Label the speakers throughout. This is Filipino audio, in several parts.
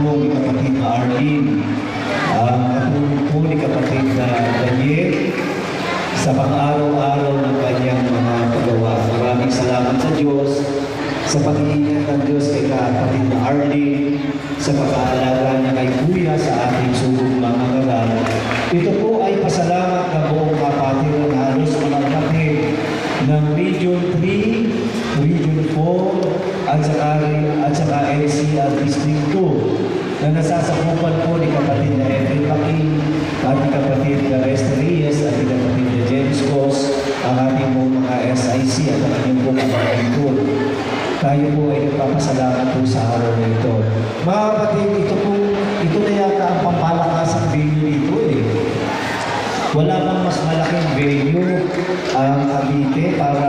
Speaker 1: po ni kapatid na Arlene, ang katulong po ni kapatid na Daniel sa pang-araw-araw ng kanyang mga paggawa. Maraming salamat sa Diyos, sa pag-iingat ng Diyos kay kapatid na Arlene, sa pag-aalaga niya kay Kuya sa ating subong mga kagal. Ito po ay pasalamat na buong kapatid ng halos mga kapatid ng Region 3, Region 4, at saka NCR District 2 na nasasakupan po ni kapatid na Edwin Paking at ni kapatid na Resta Reyes at ni kapatid na James Cos, ang ating mga SIC at ang ating po kapatid. Tayo po ay nagpapasalamat po sa araw na ito. Mga kapatid, ito na yata ang pampalakasang venue dito eh. Wala bang mas malaking venue ang Cavite para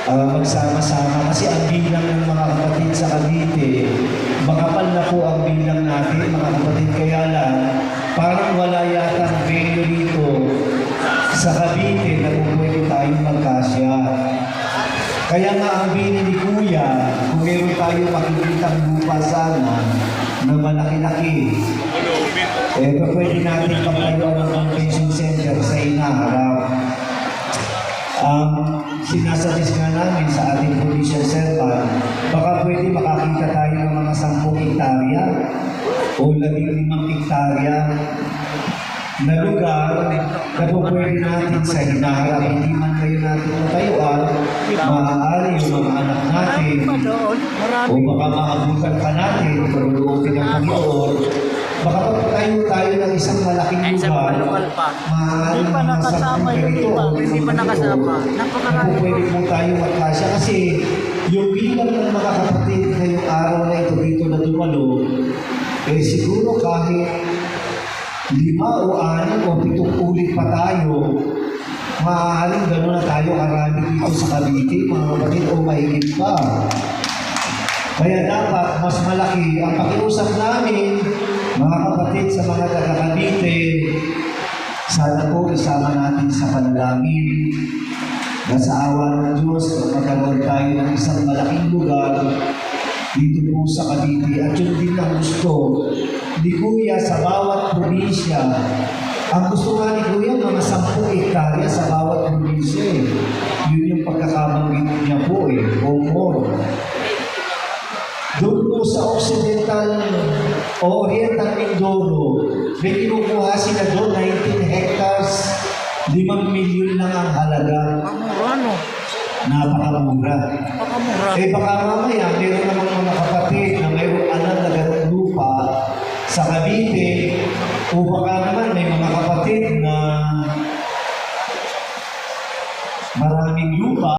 Speaker 1: magsama-sama? Kasi ang bilang ng mga kapatid sa Cavite, makapal na po ang bilang natin, mga kapatid. Kaya lang, parang wala yata ang venue dito sa Cavite na kung pwede tayong magkasya. Kaya nga ang bini ni Kuya, kung meron tayo makikitang lupa sana na malaki-laki, pwede natin pagtayo ng convention center sa inaharap. Sinasuggest nga namin sa ating provincial servant, baka pwede makakita tayo ng mga 10 hektarya o 15 hektarya na lugar na pwede natin sa hinaharap. Hindi man kayo natin matayuan, maaari yung mga anak natin o baka maabutan pa natin kung luupin ang Panginoon. Baka tayo ng isang malaking lugar, maaari
Speaker 2: Hindi pa nakasama yung iba. Hindi pa nakasama.
Speaker 1: kung pwede po tayo magkasya. Kasi yung bilang ng mga kapatid ngayong araw na ito dito na dumalo, siguro kahit 5 o 6 o 7 ulit pa tayo, maaaring gano'n na tayo karami dito sa Cavite, mga kapatid, o mahigit pa. Kaya dapat mas malaki ang pakiusap namin, mga kapatid, sa mga taga-Cavite. Sana po isama natin sa panalangin na sa awa ng Diyos na magkaroon tayo ng isang malaking lugar dito po sa Cavite. At yun din ang gusto ni Kuya sa bawat probinsya. Ang gusto nga ni Kuya, mga 10 hektarya sa bawat probinsya eh. Yun yung pagkakabanggit niya po eh, o more. Doon po sa Occidental o Oriental Mindoro, may kinukuha sila doon 19 hectares, 5 milyon lang ang halaga. Napakamura. Baka mamaya, meron naman mga kapatid na mayroong alam na ganong lupa sa Cavite, o baka naman may mga kapatid na maraming lupa.